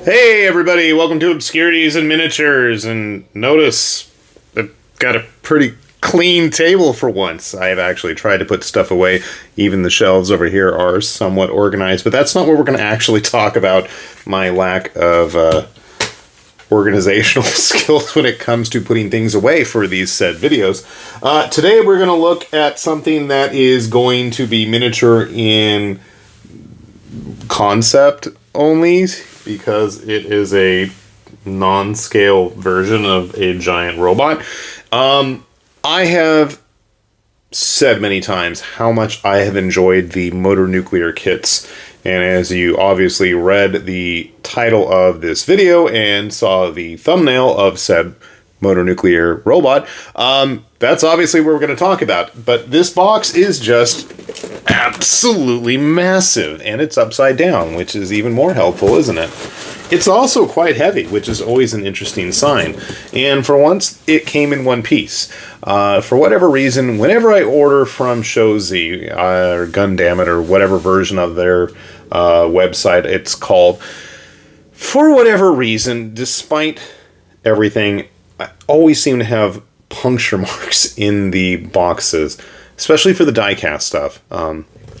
Hey everybody, welcome to Obscurities and Miniatures, and notice I've got a pretty clean table for once. I have actually tried to put stuff away. Even the shelves over here are somewhat organized, but that's not what we're going to actually talk about. My lack of organizational skills when it comes to putting things away for these said videos. Today we're going to look at something that is going to be miniature in concept only, because it is a non-scale version of a giant robot. I have said many times how much I have enjoyed the motor nuclear kits, and as you obviously read the title of this video and saw the thumbnail of said motor nuclear robot, that's obviously what we're going to talk about. But this box is just absolutely massive, and it's upside down, which is even more helpful, isn't it? It's also quite heavy, which is always an interesting sign. And for once, it came in one piece. For whatever reason, whenever I order from ShowZ, or Gundamit, or whatever version of their website it's called, for whatever reason, despite everything, I always seem to have puncture marks in the boxes, especially for the diecast stuff.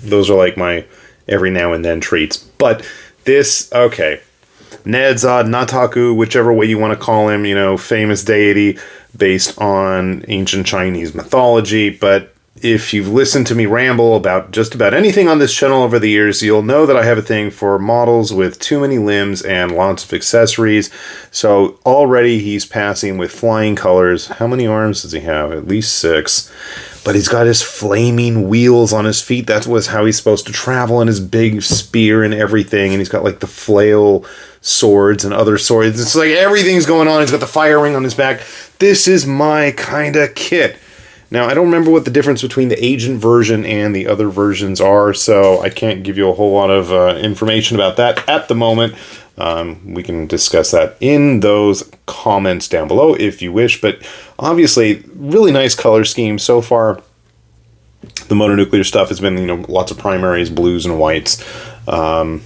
Those are like my every now and then treats. But this, okay, NeZha, Nataku, whichever way you want to call him, you know, famous deity based on ancient Chinese mythology. But if you've listened to me ramble about just about anything on this channel over the years, you'll know that I have a thing for models with too many limbs and lots of accessories. So already he's passing with flying colors. How many arms does he have? At least 6. But he's got his flaming wheels on his feet. That was how he's supposed to travel, and his big spear and everything. And he's got like the flail swords and other swords. It's like everything's going on. He's got the fire ring on his back. This is my kind of kit. Now, I don't remember what the difference between the agent version and the other versions are, so I can't give you a whole lot of information about that at the moment. We can discuss that in those comments down below if you wish, but obviously, really nice color scheme so far. The motor nuclear stuff has been, you know, lots of primaries, blues and whites. Well,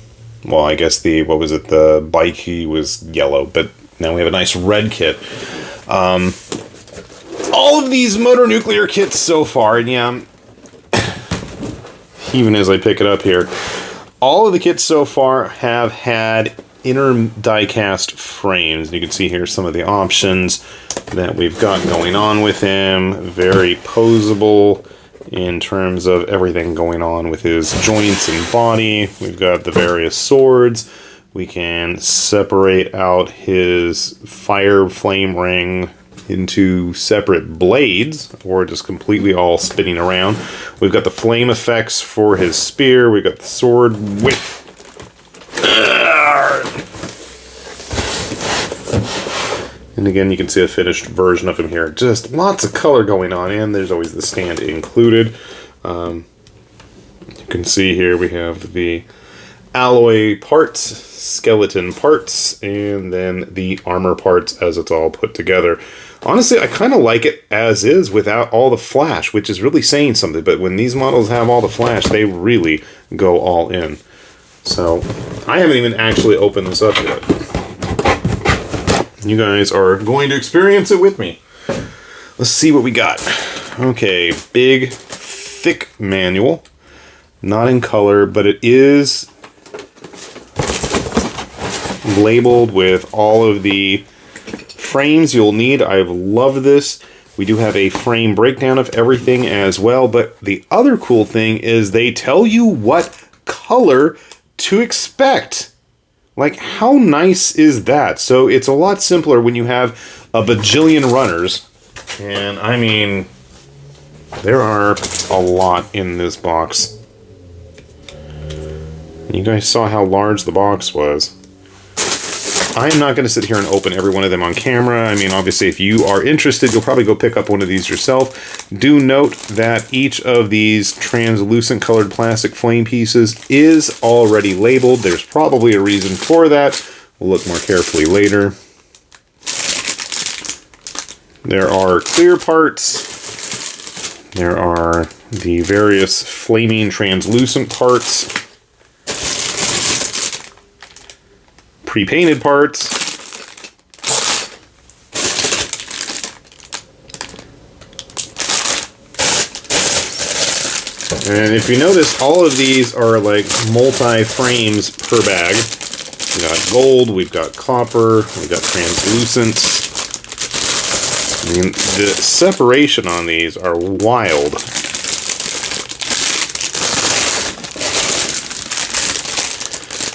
I guess the bike was yellow, but now we have a nice red kit. All of these motor nuclear kits so far, and yeah, even as I pick it up here, all of the kits so far have had inner die-cast frames. You can see here some of the options that we've got going on with him. Very posable in terms of everything going on with his joints and body. We've got the various swords. We can separate out his fire flame ring into separate blades, or just completely all spinning around. We've got the flame effects for his spear. We've got the sword whip. And again, you can see a finished version of him here. Just lots of color going on, and there's always the stand included. You can see here we have the alloy parts, skeleton parts, and then the armor parts as it's all put together. Honestly, I kind of like it as is without all the flash, which is really saying something. But when these models have all the flash, they really go all in. So, I haven't even actually opened this up yet. You guys are going to experience it with me. Let's see what we got. Okay, big, thick manual. Not in color, but it is labeled with all of the frames you'll need. I've loved this. We do have a frame breakdown of everything as well, but the other cool thing is they tell you what color to expect. Like, how nice is that? So it's a lot simpler when you have a bajillion runners, and I mean, there are a lot in this box. You guys saw how large the box was. I'm not going to sit here and open every one of them on camera. I mean, obviously, if you are interested, you'll probably go pick up one of these yourself. Do note that each of these translucent colored plastic flame pieces is already labeled. There's probably a reason for that. We'll look more carefully later. There are clear parts. There are the various flaming translucent parts. pre-painted parts. And if you notice, all of these are like multi-frames per bag. We've got gold, we've got copper, we've got translucents. I mean, the separation on these are wild.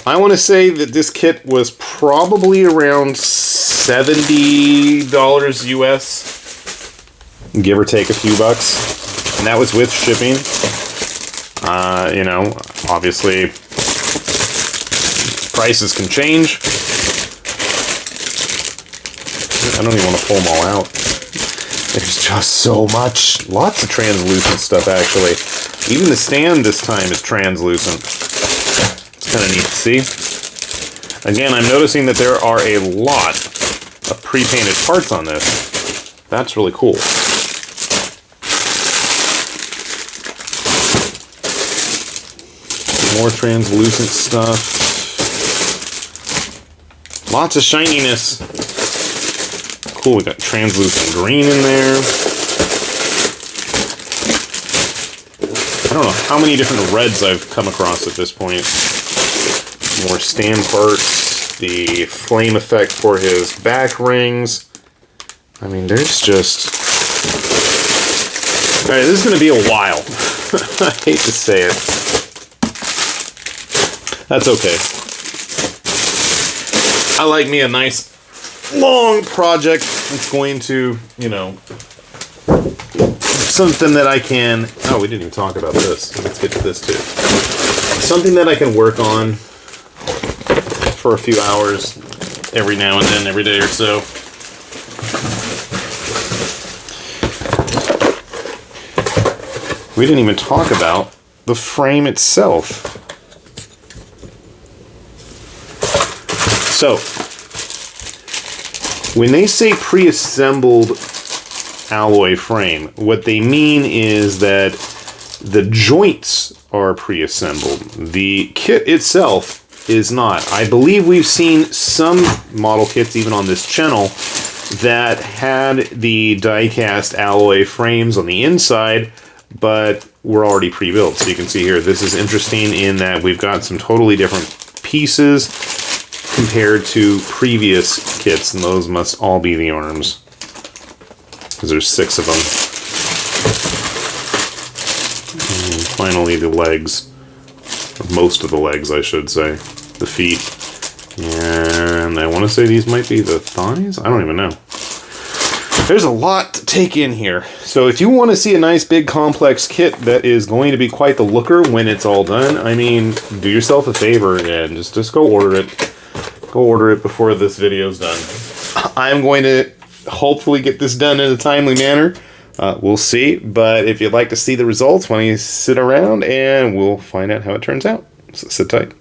I want to say that this kit was probably around $70 US, give or take a few bucks. And that was with shipping. You know, obviously, prices can change. I don't even want to pull them all out. There's just so much. Lots of translucent stuff, actually. Even the stand this time is translucent. It's kind of neat to see. Again, I'm noticing that there are a lot of pre-painted parts on this. That's really cool. More translucent stuff. Lots of shininess. Cool, we got translucent green in there. I don't know how many different reds I've come across at this point. More stand parts. The flame effect for his back rings. I mean, there's just... Alright, this is going to be a while. I hate to say it. That's okay. I like me a nice long project. It's going to, you know, something that I can... Oh, we didn't even talk about this. Let's get to this too. Something that I can work on for a few hours every now and then, every day or so. We didn't even talk about the frame itself. So, when they say pre-assembled alloy frame, what they mean is that the joints are pre-assembled. The kit itself is not. I believe we've seen some model kits, even on this channel, that had the die-cast alloy frames on the inside, but were already pre-built. So you can see here, this is interesting in that we've got some totally different pieces compared to previous kits, and those must all be the arms, because there's 6 of them. And finally the legs, or most of the legs I should say, the feet, and I want to say these might be the thighs? I don't even know. There's a lot to take in here. So if you want to see a nice big complex kit that is going to be quite the looker when it's all done, I mean, do yourself a favor and just go order it. Go order it before this video's done. I'm going to hopefully get this done in a timely manner. We'll see, but if you'd like to see the results, why don't you sit around and we'll find out how it turns out. So sit tight.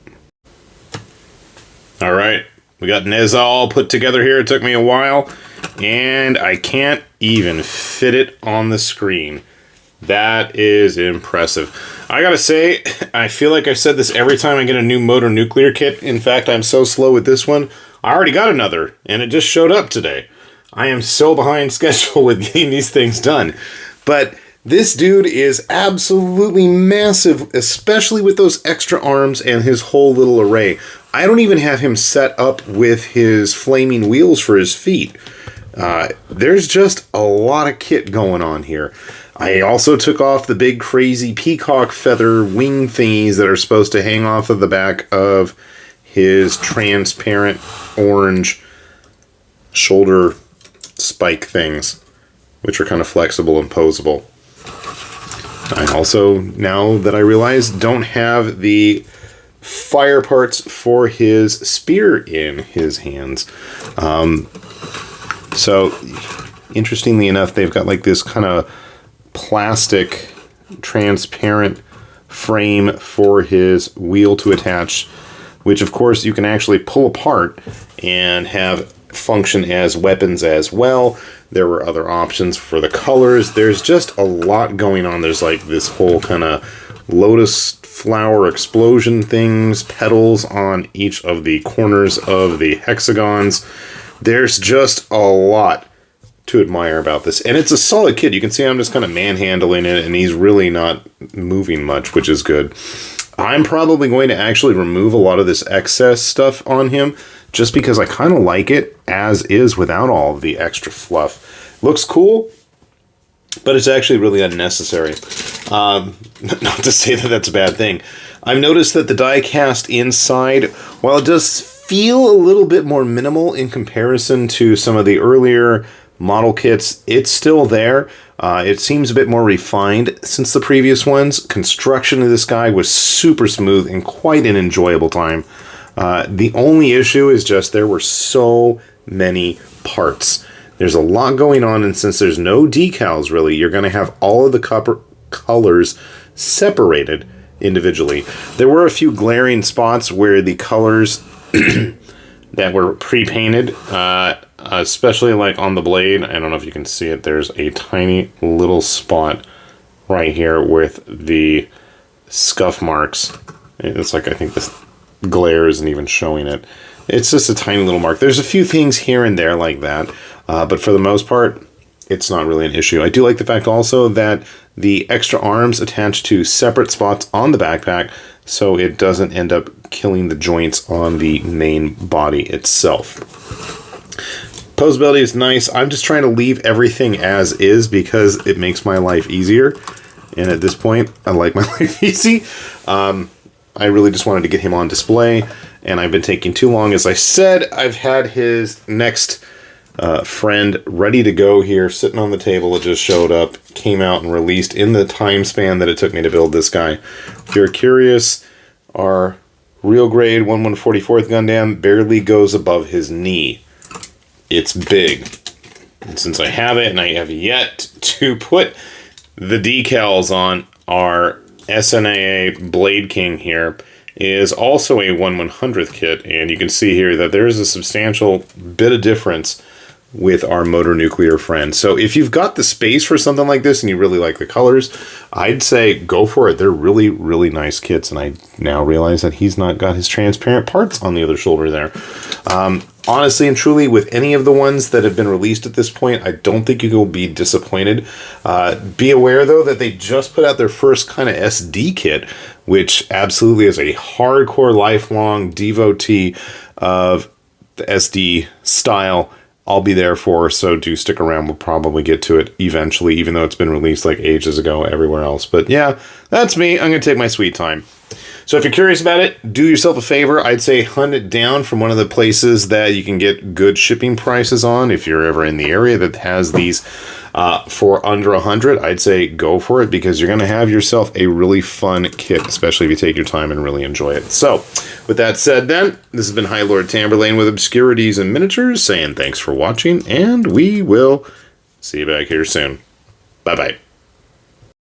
Alright, we got NeZha all put together here. It took me a while, and I can't even fit it on the screen. That is impressive. I gotta say, I feel like I've said this every time I get a new motor nuclear kit. In fact, I'm so slow with this one. I already got another, and it just showed up today. I am so behind schedule with getting these things done. But this dude is absolutely massive, especially with those extra arms and his whole little array. I don't even have him set up with his flaming wheels for his feet. There's just a lot of kit going on here. I also took off the big crazy peacock feather wing thingies that are supposed to hang off of the back of his transparent orange shoulder spike things, which are kind of flexible and posable. I also, now that I realize, don't have the fire parts for his spear in his hands. So, interestingly enough, they've got like this kind of plastic transparent frame for his wheel to attach, which of course you can actually pull apart and have function as weapons as well. There were other options for the colors. There's just a lot going on. There's like this whole kind of lotus flower explosion things, petals on each of the corners of the hexagons. There's just a lot to admire about this. And it's a solid kit. You can see I'm just kind of manhandling it, and he's really not moving much, which is good. I'm probably going to actually remove a lot of this excess stuff on him, just because I kind of like it as is without all of the extra fluff. Looks cool, but it's actually really unnecessary. Not to say that that's a bad thing. I've noticed that the die cast inside, while it does feel a little bit more minimal in comparison to some of the earlier model kits, it's still there. It seems a bit more refined since the previous ones. Construction of this guy was super smooth and quite an enjoyable time. The only issue is just there were so many parts. There's a lot going on, and since there's no decals really, you're going to have all of the colors separated individually. There were a few glaring spots where the colors that were pre-painted, especially like on the blade, I don't know if you can see it, there's a tiny little spot right here with the scuff marks. It's like, I think this glare isn't even showing it. It's just a tiny little mark. There's a few things here and there like that, but for the most part, it's not really an issue. I do like the fact also that the extra arms attach to separate spots on the backpack, so it doesn't end up killing the joints on the main body itself. Posability is nice. I'm just trying to leave everything as is because it makes my life easier, and at this point, I like my life easy. I really just wanted to get him on display, and I've been taking too long. As I said, I've had his next friend ready to go here, sitting on the table. It just showed up, came out and released in the time span that it took me to build this guy. If you're curious, our real grade 1/144th Gundam barely goes above his knee. It's big. And since I have it, and I have yet to put the decals on, our SNAA Blade King here is also a 1/100th kit, and you can see here that there is a substantial bit of difference with our motor nuclear friend. So if you've got the space for something like this and you really like the colors, I'd say go for it. They're really, really nice kits, and I now realize that he's not got his transparent parts on the other shoulder there. Honestly and truly, with any of the ones that have been released at this point, I don't think you will be disappointed. Be aware, though, that they just put out their first kind of SD kit, which absolutely is a hardcore, lifelong devotee of the SD style. I'll be there for, so do stick around. We'll probably get to it eventually, even though it's been released like ages ago everywhere else. But yeah, that's me. I'm going to take my sweet time. So if you're curious about it, do yourself a favor. I'd say hunt it down from one of the places that you can get good shipping prices on. If you're ever in the area that has these for under $100, I'd say go for it, because you're going to have yourself a really fun kit, especially if you take your time and really enjoy it. So with that said then, this has been High Lord Tamberlane with Obscurities and Miniatures saying thanks for watching, and we will see you back here soon. Bye-bye.